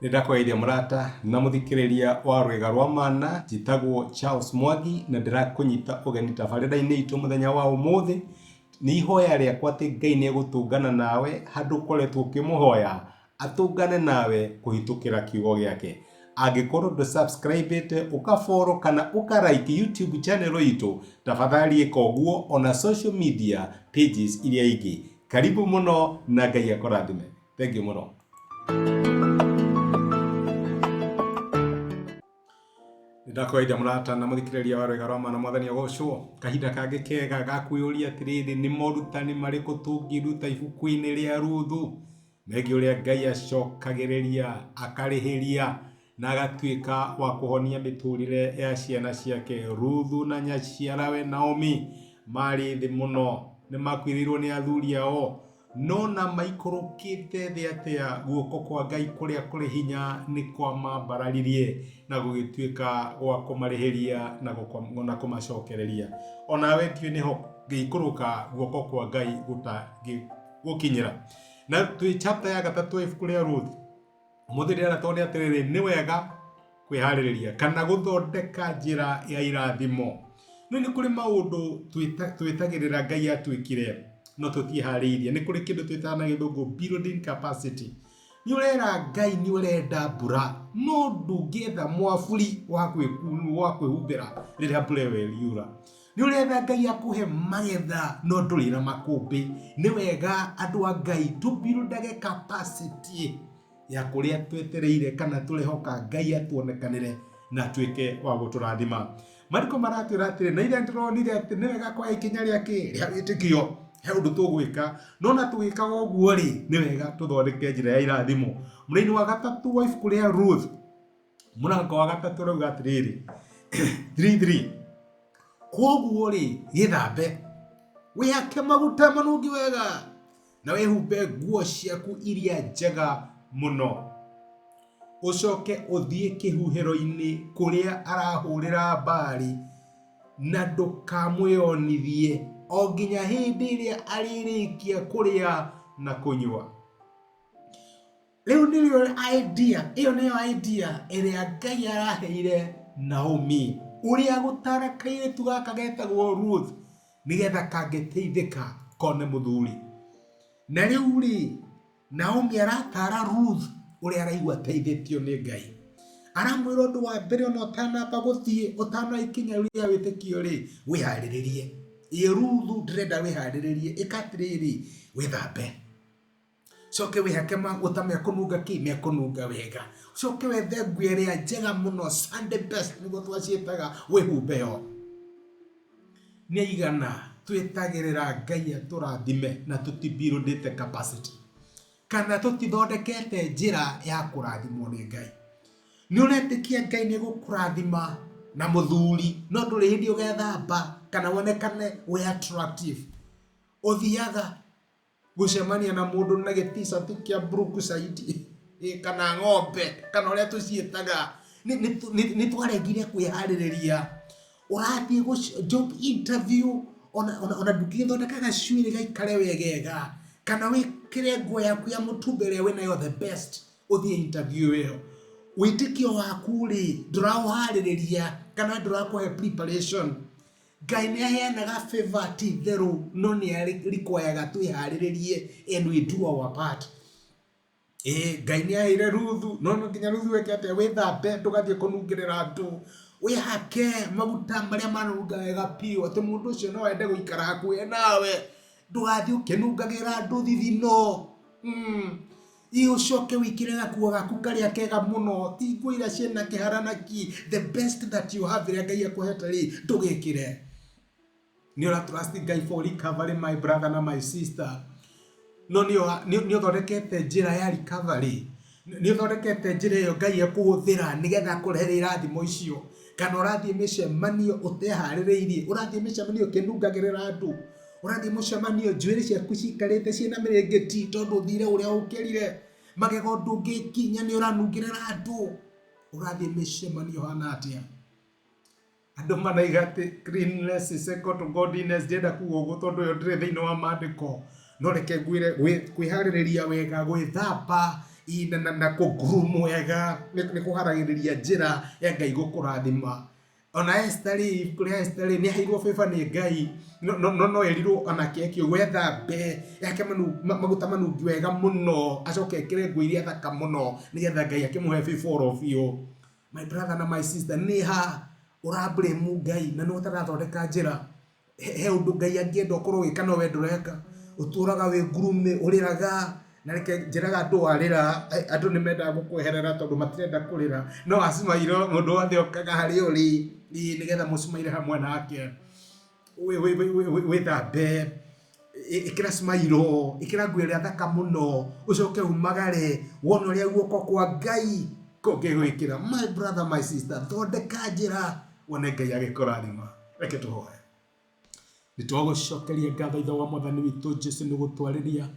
Nĩndakũgeithia mũrata na mũthikĩrĩria wa rwĩga rwa mana. Njĩtagwo Charles Mwangi na ndĩrakũnyita ũgeni tabarĩra-inĩ itũ mũthenya wa ũmũthĩ. Nĩ ihoya rĩakwa atĩ Ngai nĩegũtũngana nawe handũ ũkoretwo ũkĩmũhoya atũngane nawe kũhĩtũkĩra kiugo gĩake. Angĩkorwo ndũ-subscribe-ĩte ũka-follow kana ũka-like YouTube channel itũ, tafadhali ĩka ũguo ona social media pages iria ingĩ. Karibu mũno na Ngai akũrathime. Thengiũ mũno. Nĩndakũgeithia mũrata na mũthikĩrĩria wa rwĩga rwa mana. Mwathani agocwo. Kahinda kangĩ kega gakwĩyũria atĩrĩrĩ, nĩ morutani marĩkũ tũngĩruta ibuku-inĩ rĩa Ruthu megiĩ ũrĩa Ngai acokagĩrĩria, akarĩhĩria na agatuĩka wa kũhonia mĩtũrĩre ya ciana ciake. Ruthu na nyaciarawe Naomi marĩ thĩ mũno, nĩmakuĩrĩirwo nĩ athuri ao, no na maikũrũkĩte thĩ atĩa, guoko kwa Ngai kũrĩa kũrĩ hinya nĩ kwamambararirie na gũgĩtuĩka gwa kũmarĩhĩria na kũmacokereria. Onawe ndiũĩ nĩho ngĩikũrũka guoko kwa Ngai gũkinyĩra. Na twĩ chapter ya 3 ibuku rĩa Ruthu. Ũmũthĩ ndĩrenda tuone atĩrĩrĩ, nĩ wega kwĩharĩrĩria kana gũthondeka njĩra ya irathimo. No nĩ kũrĩ maũndũ twĩtagĩrĩra Ngai atwĩkire no tũtiharĩirie. Nĩ kũrĩ kĩndũ twĩtaga na gĩthũngũ building capacity. Nĩ ũrera Ngai nĩ ũrenda mbura, no ndũngĩetha mwaburi wa kwĩhumbĩra rĩrĩa mbura ĩyo ĩriura. Nĩ ũretha Ngai akũhe magetha no ndũrĩ na makũmbĩ. Nĩ wega andũ a Ngai tũbuildage capacity ya kũrĩa twetereire kana tũrehoka Ngai atuonekanĩre na tuĩke wa gũtũrathima. Mariko maratwĩra atĩrĩ, na ire ndĩronire atĩ nĩ wega kwa ikinya rĩake rĩa wĩtĩkio he ũndũ tũgwĩka, no na tũgĩkaga ũguo rĩ, nĩ wega tũthondeke njĩra ya irathimo. Mũraini wa 3 wa ibuku rĩa Ruthu mũrango wa 3 ũrauga atĩrĩrĩ 3:3, koguo rĩ gĩthambe, wĩhake maguta manungi wega na wĩhumbe nguo ciaku iria njega mũno, ũcoke ũthiĩ kĩhuhĩro-inĩ kũrĩa arahũrĩra mbari na ndũkamwĩonithie o nginya hĩndĩ ĩrĩa arĩrĩkia kũrĩa na kũnyua. Rĩu nĩyo idea, ĩyo nĩyo idea ĩrĩa Ngai araheire Naomi, ũrĩa gũtara kairĩtu gaka getagwo Ruthu nĩgetha kangĩteithĩka kone mũthuri. Na rĩu rĩ, Naomi aratara Ruthu ũrĩa araigua ateithĩtio nĩ Ngai. Aramwĩra ũndũ wa mbere, ona ũtanamba gũthiĩ, ũtanaikinya rĩa wĩtĩkio rĩ, wĩharĩrĩrie. Ruthu ndĩrenda wĩharĩrĩrie, ĩka atĩrĩrĩ, wĩthambe, coke wĩhake maguta mekũnunga mekũnunga wega, coke wethe nguo ĩrĩa njega mũno, Sunday best nĩguo twaciĩtaga, wĩhumbe yo. Nĩ igana twĩtagĩrĩra Ngai atũrathime na tũtibuildĩte capacity kana tũtithondekete njĩra ya kũrathimwo nĩ Ngai. Nĩ ũretĩkia Ngai nĩ gũkũrathima na mũthuri, no ndũrĩ hĩndĩ ũgethamba kana wonekane wĩ attractive. Ũthiaga gũcemania na mũndũ na gĩ-t-shirt kĩa Brookside kana ng'ombe kana ũrĩa tũciĩtaga, nĩ twaregire kwĩharĩrĩria. Ũrathiĩ job interview, ona ndũngĩthondeka gacuĩrĩ gaikare wegega kana wĩkĩre nguo yaku ya mũtumba ĩrĩa wĩnayo the best, ũthiĩ interview ĩyo. Wĩtĩkio waku rĩ, ndũraũharĩrĩria kana ndũrakũhe preparation. Ngai nĩ aheanaga favor ti therũ, no nĩ arikwayaga twĩharĩrĩrie and we do our part. Ngai nĩ aheire Ruthu, no nginya Ruthu weke atĩa, wĩthambe, ndũgathiĩ kũnungĩrĩra andũ, wĩhake maguta marĩa manunga wega piũ, atĩ mũndũ ũcio no ende gũikara hakuhĩ nawe, ndũgathiĩ ũkĩnungagĩra andũ thithino. Ũcoke wĩkĩre gakuo gaku karĩa kega mũno, ti nguo iria ciĩna kĩharanaki, the best that you have ĩrĩa Ngai akũhete rĩ, ndũgĩkĩre. Nĩ ũra trust Ngai for recovery, my brother na my sister. No nĩ ũthondekete njĩra ya recovery, nĩ ũthondekete njĩra ĩyo Ngai ekũhũthĩra nĩgetha akũrehere irathimo icio, kana ũrathiĩ mĩcemanio ũteharĩrĩirie, ũrathiĩ mĩcemanio ũkĩnungagĩrĩra andũ, ũrathiĩ mũcemanio njuĩrĩ ciaku cikarĩte ciĩna mĩrĩngĩti tondũ ũthire ũrĩa ũkĩrire, magego ndũngĩkinya nĩ ũranungĩrĩra andũ, ũrathiĩ mĩcemanio hana atĩa. Andũ manaiga atĩ cleanliness is equal to godliness. Ndĩrenda kuga ũguo tondũ ũyũ ndĩrĩ thĩinĩ wa maandĩko, no reke ngwĩre kwĩharĩrĩria wega, gwĩthamba na kugurumu wega ni kuharagiriria njira ya Ngai gukurathima. Ona Esther kuria Esther ni hairwo favor ni Ngai no erirwo ona kekio gwetha mbe yake maguta manungi wega muno acoke ekire nguo iria thaka muno nigetha Ngai akimuhe favor of you. My brother na my sister, ni ha urablame Ngai na no tarathondeka njira he undu Ngai angienda ukorwo wika no we ndureka uturaga we ngurume uriraga na reke njiraga ndwarira andu ni menda gukweherera tondu matirenda kurira no Asumairo mundu wothe okaga hari uri nigetha musumaire hamwe nake we thambe ikira Sumairo ikira nguo iria thaka muno ucoke umagare wona uria guoko kwa Ngai kungigwikira. My brother my sister, thondeka njira wone Ngai agikurathima. Reke tuhoe. Nitwagucokeria ngatho ithe wa Mwathani witu Jesu ni gutwariria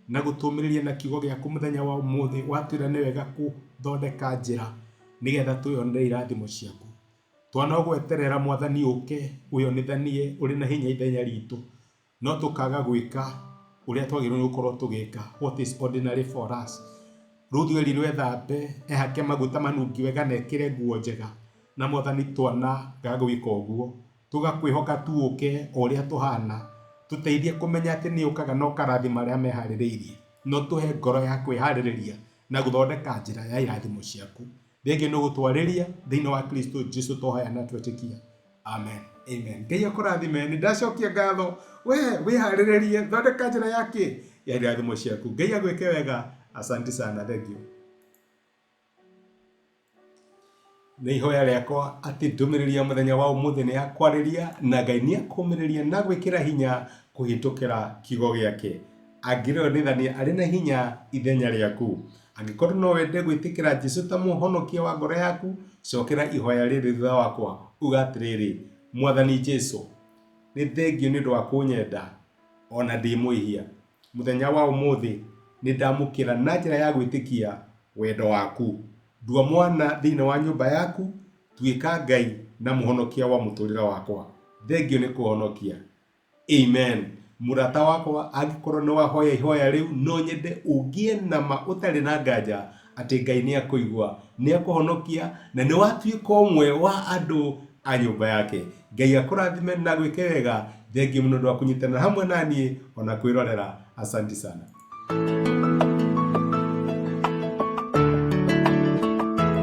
na gutumiriria na kiugo giaku muthenya wa umuthi watwira ni wega kuthondeka njira nigetha tuyonere irathimo ciaku. Twanogweterera Mwathani uke uyonithanie uri na hinya ithenya ritu no tukaga gwika uria twagirwo ni gukorwo tugika what is ordinary for us. Ruthieri rwethambe ehake maguta manungi wega na ekire nguo njega na Mwathani twana gagwika uguo tugakwihoka tuuke uria tuhana tuteithie kumenya ati ni ukaga no karathima aria mehaririirie no tuhe ngoro ya kwihaririria na guthondeka njira ya irathimo ciaku. Thengio no gutwariria thiini wa Kristo Jesu tohaya na twetikia. Amen. Amen. Ngai akurathime. Ni ndacokia ngatho we hariririe thondeka njira yake ya irathimo ciaku. Ngai agwike wega. Asante sana. Thank you. Ni ihoya riakwa ati ndumiriria muthenya wa umuthi ni akwariria na Ngai ni akumiriria na gwikira hinya kuhitukira kiugo giake. Angironithania ari na hinya ithenya riaku. Angikorwo no wende gwitikira Jesu ta muhonokia wa ngoro yaku, cokera ihoya riri thutha wakwa ugatiriri: Mwathani Jesu, ni thengio ni ndu wa kunyenda ona ndi muihia. Muthenya wa umuthi ni ndamukira na njira ya gwitikia wendo waku. Ndua mwana thiini wa nyumba yaku, tuika Ngai na muhonokia wa muturira wakwa. Thengio ni kuhonokia. Amen. Murata wakwa angikorwo ni wahoya ihoya riu no nyende ugie na ma utari na nganja ati Ngai ni akuigua ni akuhonokia na ni watuika umwe wa andu a nyumba yake. Ngai akurathime na gwike wega. Thengio muno ndu wa kunyitana hamwe nani ona kwirorera. Asante sana.